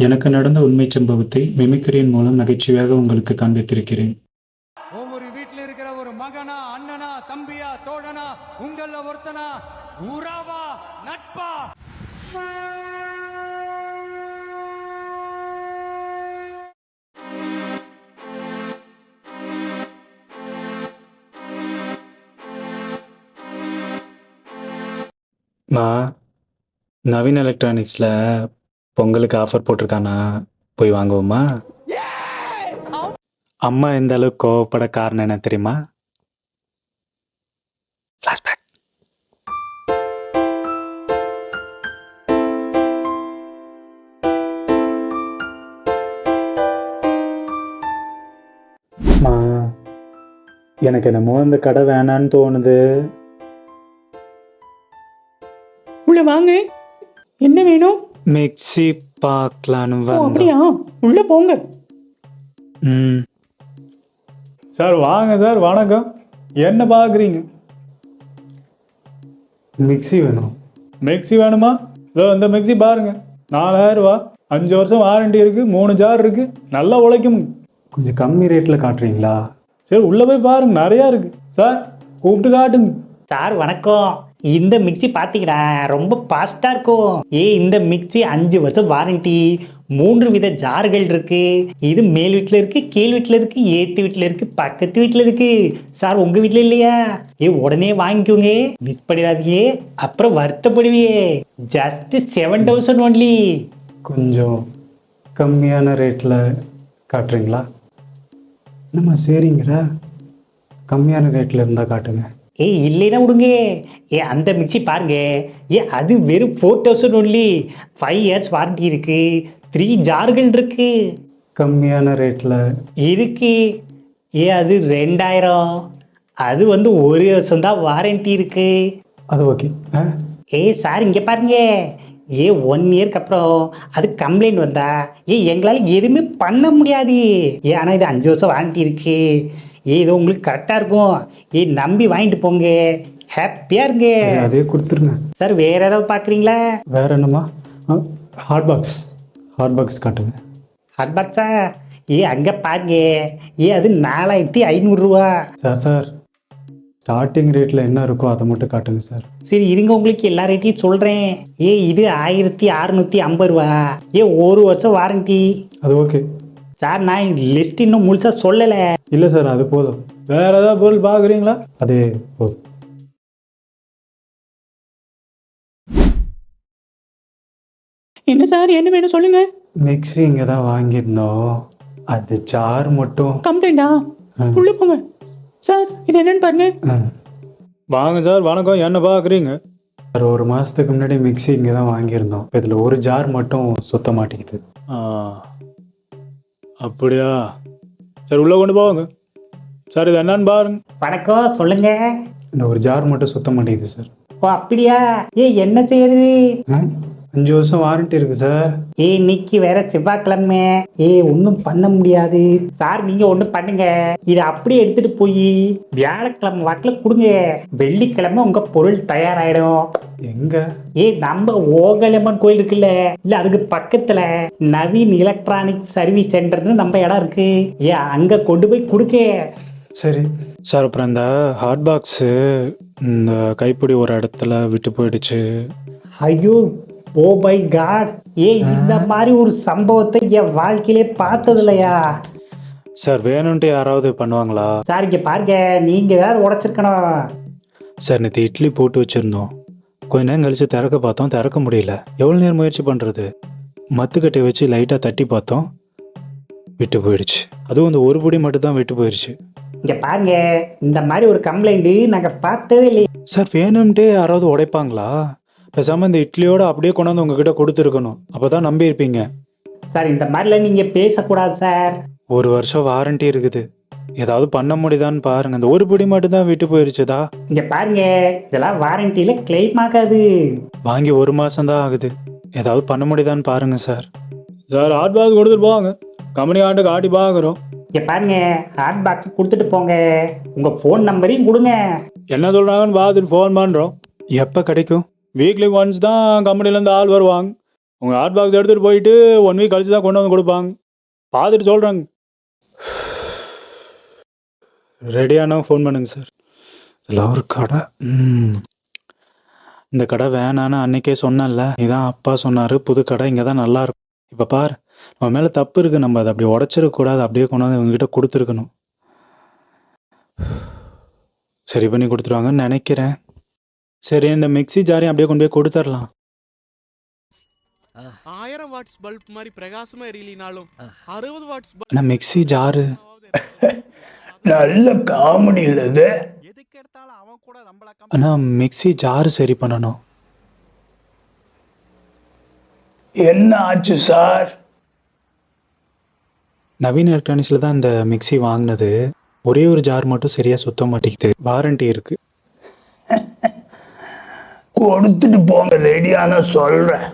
எனக்கு நடந்த உண்மைச் சம்பவத்தை மிமிக்ரியின் மூலம் நகைச்சுவையாக உங்களுக்கு காண்பித்திருக்கிறேன். ஒவ்வொரு வீட்டில் இருக்கிற ஒரு மகனா, அண்ணனா, தம்பியா, தோழனா, உங்கள ஒருத்தனா, உறவா, நட்பா. நான் நவீன் எலக்ட்ரானிக்ஸில் பொங்கலுக்கு ஆஃபர் போட்டிருக்கானா, போய் வாங்குவோமா? அம்மா எந்த அளவுக்கு கோவப்பட காரணம் என்ன தெரியுமா? ஃப்ளாஷ்பேக். அம்மா, எனக்கு என்னமோ இந்த கடை வேணான்னு தோணுது. உள்ள வாங்க. என்ன வேணும்? மிக்ஸி பார்க்கலான்னு ஓ, வந்தேன். அப்படியா? உள்ள போங்க. ம் சார் வாங்க சார், வணக்கம். என்ன பார்க்குறீங்க? மிக்ஸி வேணும். மிக்ஸி வேணுமா? இதோ இந்த மிக்ஸி பாருங்க, 4000 ரூபா, 5 வருஷம் வாரண்டி இருக்கு, 3 ஜார் இருக்கு, நல்லா உழைக்கும். கொஞ்சம் கம்மி ரேட்டில் காட்டுறீங்களா? சரி உள்ள போய் பாருங்க, நிறையா இருக்கு. சார் கூப்பிட்டு காட்டுங்க. சார் வணக்கம். இந்த மிக்ஸி பார்த்தீங்கன்னா ரொம்ப ஃபாஸ்ட்டாக இருக்கும். இந்த மிக்ஸி 5 வருஷம் வாரண்டி, 3 வித ஜார்கள் இருக்கு. இது மேல் வீட்டில் இருக்கு, கீழ் வீட்டில் இருக்கு, ஏத்து வீட்டில் இருக்கு, பக்கத்து வீட்டில் இருக்கு. சார் உங்க வீட்டில் இல்லையா? உடனே வாங்கிக்கோங்க, மிஸ் பண்ணிடாதீங்க, அப்புறம் வருத்தப்படுவியே. Just 7000 only. கொஞ்சம் கம்மியான ரேட்டில் காட்டுறீங்களா? நம்ம சரிங்கிற கம்மியான ரேட்டில் இருந்தால் காட்டுங்க. இல்லைன்னா விடுங்க. அந்த மிக்ஸி பாருங்க. அது வெறும் 4000 ஒன்லி. 5 இயர்ஸ் வாரண்டி இருக்கு, 3 ஜார்கள் இருக்கு. கம்மியான ரேட்டில் இருக்கு. அது 2000. அது 1 வருஷம் தான் வாரண்டி இருக்கு. அது ஓகே. சார் இங்கே பாருங்க. 1 இயர்க்கு அப்புறம் அது கம்ப்ளைண்ட் வந்தா எங்களால் எதுவுமே பண்ண முடியாது. ஆனால் இது 5 வருஷம் வாரண்டி இருக்கு. இது உங்களுக்கு கரெக்டாக இருக்கும். நம்பி வாங்கிட்டு போங்க, ஹாப்பியாக இருங்க. அதே கொடுத்துருங்க. சார் வேற ஏதாவது பார்க்குறீங்களா? வேற என்னம்மா? ஹாட் பாக்ஸ் காட்டுங்க. ஹாட் பாக்ஸா? அங்கே பாருங்க. அது 4500 ரூபா. சார் ஸ்டார்டிங் ரேட்டில் என்ன இருக்கோ அதை மட்டும் காட்டுங்க சார். சரி இருங்க, உங்களுக்கு எல்லா ரேட்டையும் சொல்கிறேன். இது 1650 ரூபா. 1 வருஷம் வாரண்டி. அது ஓகே சார் நான் லிஸ்ட் இன்னும் முழுசாக சொல்லலை. இல்லை சார், அது போதும். வேற ஏதாவது பொருள் பார்க்குறீங்களா? அதே போதும். என்ன சார், என்ன வேணும் சொல்லுங்க. மிக்ஸி இங்கே தான் வாங்கியிருந்தோம், அது ஜார் மட்டும். கம்ப்ளைண்டா? உள்ள போங்க. சார் இது என்னன்னு பாருங்க. வாங்க சார், வணக்கம். என்ன பார்க்குறீங்க? சார் 1 மாதத்துக்கு முன்னாடி மிக்ஸி இங்கே தான் வாங்கியிருந்தோம். இதில் ஒரு ஜார் மட்டும் சுத்த மாட்டேங்குது. அப்படியா? சரி உள்ள கொண்டு போவாங்க. சார் இது என்னன்னு பாருங்க. வணக்கம், சொல்லுங்க. இந்த ஒரு ஜார் மட்டும் சுத்த மாட்டேங்குது சார். ஓ அப்படியா? என்ன செய்யுது? 5 வருஷம் வாரண்டி இருக்கு சார். இன்னைக்கு வேற செவ்வாய்க்கிழமை. ஒன்றும் பண்ண முடியாது சார். நீங்க ஒண்ணு பண்ணுங்க, இதை அப்படியே எடுத்துட்டு போய் வியாழக்கிழமை வாக்கில் கொடுங்க. வெள்ளிக்கிழமை உங்க பொருள் தயாராயிடும். எங்க? நம்ம ஓகலம்மன் கோயில் இருக்குல்ல, இல்ல அதுக்கு பக்கத்துல நவீன் எலக்ட்ரானிக் சர்வீஸ் சென்டர்னு நம்ம இடம் இருக்கு. அங்க கொண்டு போய் கொடுக்க. சரி சார். அப்புறம் இந்த ஹாட் பாக்ஸு இந்த கைப்பிடி ஒரு இடத்துல விட்டு போயிடுச்சு. ஐயோ, ஓ மை காட். இந்த மாதிரி ஒரு சம்பவத்தை என் வாழ்க்கையிலே பார்த்தது இல்லையா சார்? வேணும்ட்டு யாராவது பண்ணுவாங்களா சார்? இங்க பாருங்க, நீங்க ஏதாவது உடைச்சிருக்கணும். சார் நேற்று இட்லி போட்டு வச்சுருந்தோம், கொஞ்ச நேரம் கழிச்சு திறக்க பார்த்தோம், திறக்க முடியல. எவ்வளோ நேரம் முயற்சி பண்ணுறது? மத்துக்கட்டை வச்சு லைட்டாக தட்டி பார்த்தோம், விட்டு போயிடுச்சு. அதுவும் இந்த ஒரு பொடி மட்டும் தான் விட்டு போயிடுச்சு. இங்க பாருங்க, இந்த மாதிரி ஒரு கம்ப்ளைண்ட் நாங்க பார்த்ததே இல்லையே சார். வேணும்ட்டே யாராவது உடைப்பாங்களா? பேசாமல் இந்த இட்லியோட அப்படியே கொண்டாந்து உங்ககிட்ட கொடுத்துருக்கணும், அப்போ தான் நம்பியிருப்பீங்க. சார். இந்த மாதிரிலாம் நீங்க பேசக்கூடாது சார். 1 வருஷம் வாரண்டி இருக்குது, ஏதாவது பண்ண முடியுதான்னு பாருங்க. இந்த ஒரு பொடி மட்டும் தான் விட்டு போயிடுச்சுதா. இங்க பாருங்க, இதெல்லாம் வாரண்டியில கிளைம் ஆகாது. வாங்கி 1 மாதம் தான் ஆகுது, ஏதாவது பண்ண முடியுதான்னு பாருங்க சார். சார் ஹாட் பாக்ஸ் கொடுத்துட்டு போவாங்க, கம்பெனி ஆண்டு காட்டி பார்க்குறோம். இங்க பாருங்க, ஹாட் பாக்ஸ் கொடுத்துட்டு போங்க, உங்க ஃபோன் நம்பரையும் கொடுங்க. என்ன சொல்கிறாங்கன்னு பார்த்துட்டு ஃபோன் பண்ணுறோம். எப்போ கிடைக்கும்? வீக்லி ஒன்ஸ் தான் கம்பெனிலேருந்து ஆள் வருவாங்க. உங்கள் ஹாட் பாக்ஸ் எடுத்துகிட்டு போயிட்டு 1 வீக் கழிச்சு தான் கொண்டு வந்து கொடுப்பாங்க. பார்த்துட்டு சொல்கிறாங்க. ரெடியானா ஃபோன் பண்ணுங்க சார். இதெல்லாம் ஒரு கடை. இந்த கடை வேணான்னு அன்னைக்கே சொன்னேன்ல, இதான் அப்பா சொன்னார், புது கடை இங்கே தான் நல்லாயிருக்கும். இப்போ பார், நம்ம மேலே தப்பு இருக்குது, நம்ம அதை அப்படி உடச்சிடக்கூடாது, அப்படியே கொண்டு வந்து இவங்ககிட்ட கொடுத்துருக்கணும். சரி பண்ணி கொடுத்துருவாங்கன்னு நினைக்கிறேன். சரி, இந்த மிக்ஸி ஜாரையும் அப்படியே கொண்டு போய் கொடுத்துடலாம். 1000 வாட்ஸ் பல்ப் மாதிரி பிரகாசமா எரியலினாலும் 60 வாட்ஸ் ஆனால் மிக்ஸி ஜாரு நல்ல காமெடி இல்லை இது. எதுக்கு எடுத்தாலும் அவன் கூட நம்மள ஆனால் மிக்ஸி ஜாரு சரி பண்ணணும். என்ன ஆச்சு சார்? நவீன் எலக்ட்ரானிக்ஸில் தான் இந்த மிக்ஸி வாங்கினது. ஒரே ஒரு ஜார் மட்டும் சரியாக சுத்த மாட்டேங்குது. வாரண்டி இருக்குது. கொடுத்துட்டு போங்க, ரெடியானா சொல்றேன்.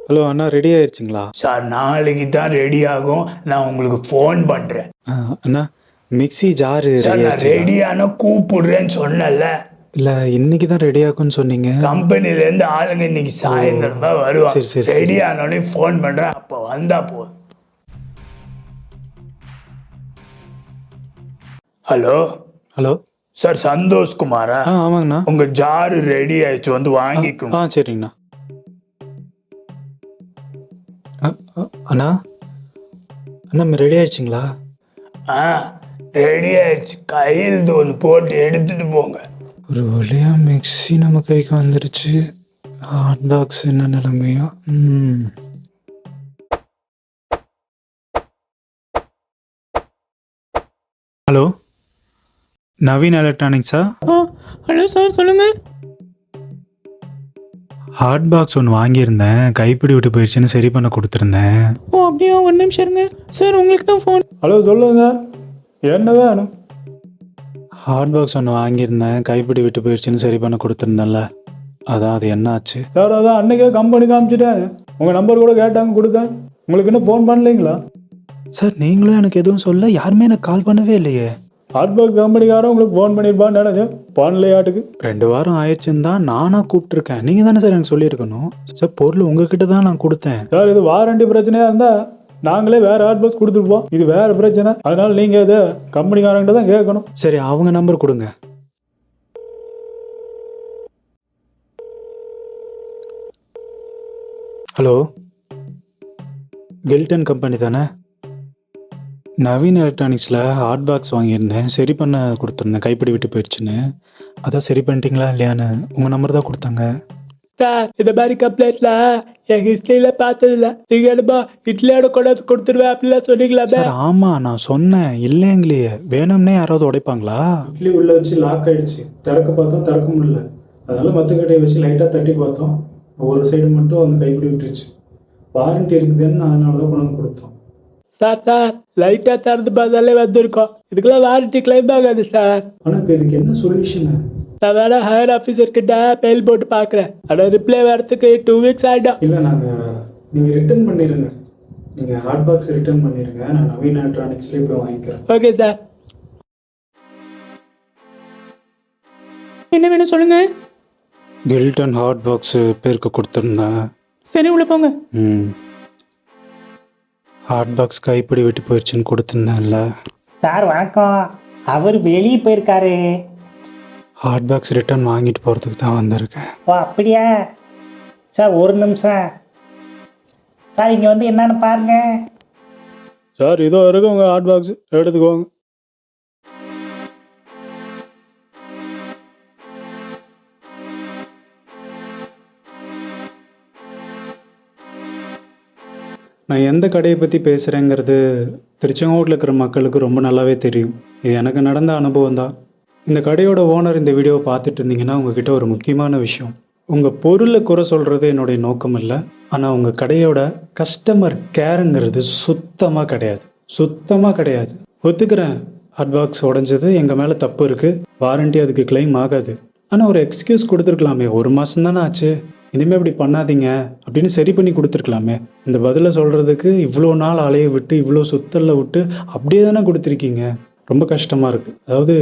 ஹலோ அண்ணா, ரெடி ஆயிடுச்சிங்களா? சார் நாளைக்கு தான் ரெடி ஆகும், நான் உங்களுக்கு ஃபோன் பண்றேன். அண்ணா, மிக்ஸி ஜாரு சார் ரெடி நான் ஆயிடுச்சு. ரெடியான கூப்பிடுறேன்னு சொன்னல. இல்லை, இன்னைக்கு தான் ரெடி ஆகும்னு சொன்னீங்க. கம்பெனில இருந்து ஆளுங்க இன்னைக்கு சாயந்தரம் தான் சரி, வருவாங்க. சரி, சரி. ரெடியானோடனே ஃபோன் பண்றேன், அப்போ வந்தா போதும். Hello hello. சார், சந்தோஷ் குமாரா? ஆமாங்கண்ணா. உங்க ஜாரு ரெடி ஆயிடுச்சு, வந்து வாங்கிக்கோங்க. சரிங்கண்ணா. அண்ணா அண்ணா ரெடி ஆயிடுச்சிங்களா? ரெடி ஆயிடுச்சு, கையில் ஒன்று போட்டு எடுத்துட்டு போங்க. ஒரு வழியா மிக்ஸி நம்ம கைக்கு வந்துருச்சு. ஹாட் பாக்ஸ் என்ன நிலைமையா? ஹலோ, நவீன் எலக்ட்ரானிக்ஸா? ஹலோ சார், சொல்லுங்கள். ஹாட் பாக்ஸ் ஒன்று வாங்கியிருந்தேன், கைப்பிடி விட்டு போயிடுச்சுன்னு சரி பண்ண கொடுத்துருந்தேன். ஓ அப்படியா, ஒரு நிமிஷம் இருங்க சார், உங்களுக்கு தான் ஃபோன். ஹலோ, சொல்லுங்க. என்ன வேணும்? ஹாட் பாக்ஸ் ஒன்று வாங்கியிருந்தேன், கைப்பிடி விட்டு போயிடுச்சுன்னு சரி பண்ண கொடுத்துருந்தேன்ல, அதான் அது என்ன ஆச்சு? சார், அதான் அன்னைக்கே கம்பெனி காமிச்சிட்டேன். உங்கள் நம்பர் கூட கேட்டாங்க, கொடுத்தேன். உங்களுக்கு இன்னும் ஃபோன் பண்ணலைங்களா? சார், நீங்களும் எனக்கு எதுவும் சொல்ல, யாருமே எனக்கு கால் பண்ணவே இல்லையே. ஹாட் பாக்ஸ் கம்பெனிக்காரன் உங்களுக்கு ஃபோன் பண்ணியிருப்பான்னு நினைச்சேன். பண்ணலையாட்டுக்கு. 2 வாரம் ஆயிடுச்சுன்னு தான் நானாக கூப்பிட்ருக்கேன். நீங்கள் தானே சார் எனக்கு சொல்லியிருக்கணும். சார், பொருள் உங்ககிட்ட தான் நான் கொடுத்தேன். சார், இது வாரண்டி பிரச்சனையாக இருந்தால் நாங்களே வேறு ஹாட் பாக்ஸ் கொடுத்துருப்போம். இது வேறு பிரச்சனை, அதனால நீங்கள் இதை கம்பெனிக்காரங்கிட்ட தான் கேட்கணும். சரி, அவங்க நம்பர் கொடுங்க. ஹலோ, கில்டன் கம்பெனி தானே? நவீன் எலக்ட்ரானிக்ஸில் ஹாட் பாக்ஸ் வாங்கியிருந்தேன், சரி பண்ண கொடுத்துருந்தேன், கைப்பிடி விட்டு போயிடுச்சுன்னு. அதான் சரி பண்ணிட்டீங்களா இல்லையான்னு உங்கள் நம்பர் தான் கொடுத்தாங்க. சார், இந்த மாதிரி கம்ப்ளைண்ட்ல என் ஹிஸ்ட்ரியில் பார்த்ததில்ல. நீங்கள் என்னப்பா இட்லியோட கொண்டாந்து கொடுத்துருவேன் அப்படிலாம் சொன்னீங்களா? சார், ஆமாம், நான் சொன்னேன் இல்லைங்களே. வேணும்னே யாராவது உடைப்பாங்களா? இட்லி உள்ளே வச்சு லாக் ஆகிடுச்சு, திறக்க பார்த்தோம், திறக்க முடியல. அதனால மத்துக்கட்டையை வச்சு லைட்டாக தட்டி பார்த்தோம், ஒரு சைடு மட்டும் அந்த கைப்பிடி விட்டுருச்சு. வாரண்டி இருக்குதுன்னு அதனால தான் கொண்டு வந்து கொடுத்தோம். சார், லைட்டாக திறந்து பார்த்தாலே வந்திருக்கோம். இதுக்கெல்லாம் வாரண்டி கிளைம் ஆகாது சார். ஆனால் இப்போ இதுக்கு என்ன சொல்யூஷனு? நான் வேணா ஹையர் ஆஃபீஸர்கிட்ட மெயில் போட்டு பார்க்குறேன். ஆனால் ரிப்ளை வரத்துக்கு 2 வீக்ஸ் ஆகிடும். இல்லை, நீங்கள் ரிட்டர்ன் பண்ணிடுங்க. நீங்கள் ஹாட் பாக்ஸ் ரிட்டர்ன் பண்ணிடுங்க, நான் நவீன் எலக்ட்ரானிக்ஸ்லேயே போய் வாங்கிக்கிறேன். Okay sir. என்ன வேணும் சொல்லுங்க. கில்டன் ஹாட் பாக்ஸு பேருக்கு கொடுத்துருந்தேன். சரி, உள்ள போங்க. ஹாட் பாக்ஸ் கைப்பிடி விட்டு போயிடுச்சுன்னு கொடுத்துருந்தேன்ல. சார் வணக்கம். அவர் வெளியே போயிருக்காரு. ஹாட் பாக்ஸ் ரிட்டர்ன் வாங்கிட்டு போகிறதுக்கு தான் வந்திருக்கேன். ஓ அப்படியா சார், ஒரு நிமிஷம் சார், இங்கே வந்து என்னன்னு பாருங்க. சார், இதோ இருக்கு உங்கள் ஹாட் பாக்ஸ், எடுத்துக்கோங்க. நான் எந்த கடையை பற்றி பேசுகிறேங்கிறது திருச்செங்கோட்டில் இருக்கிற மக்களுக்கு ரொம்ப நல்லாவே தெரியும். இது எனக்கு நடந்த அனுபவம் தான். இந்த கடையோட ஓனர் இந்த வீடியோவை பார்த்துட்டு இருந்தீங்கன்னா உங்ககிட்ட ஒரு முக்கியமான விஷயம். உங்கள் பொருளை குறை சொல்கிறது என்னுடைய நோக்கம் இல்லை. ஆனால் உங்கள் கடையோட கஸ்டமர் கேருங்கிறது சுத்தமாக கிடையாது. சுத்தமாக கிடையாது. ஒத்துக்கிறேன், ஹாட் பாக்ஸ் உடஞ்சது எங்கள் மேலே தப்பு இருக்குது, வாரண்டி அதுக்கு கிளைம் ஆகாது. ஆனால் ஒரு எக்ஸ்கியூஸ் கொடுத்துருக்கலாமே. 1 மாதம் தானே ஆச்சு, இனிமேல் இப்படி பண்ணாதீங்க அப்படின்னு சரி பண்ணி கொடுத்துருக்கலாமே. இந்த பதிலை சொல்கிறதுக்கு இவ்வளோ நாள் அலைய விட்டு, இவ்வளோ சுத்தலில் விட்டு அப்படியே தானே கொடுத்துருக்கீங்க. ரொம்ப கஷ்டமாக இருக்குது. அதாவது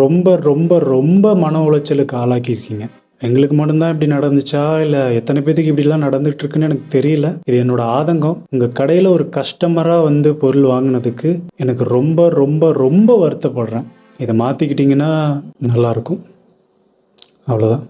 ரொம்ப ரொம்ப ரொம்ப மன உளைச்சலுக்கு ஆளாக்கியிருக்கீங்க. எங்களுக்கு மட்டும்தான் இப்படி நடந்துச்சா இல்லை எத்தனை பேத்துக்கு இப்படிலாம் நடந்துட்டு இருக்குன்னு எனக்கு தெரியல. இது என்னோட ஆதங்கம். உங்கள் கடையில் ஒரு கஸ்டமராக வந்து பொருள் வாங்கினதுக்கு எனக்கு ரொம்ப ரொம்ப ரொம்ப வருத்தப்படுறேன். இதை மாற்றிக்கிட்டிங்கன்னா நல்லாயிருக்கும். அவ்வளோதான்.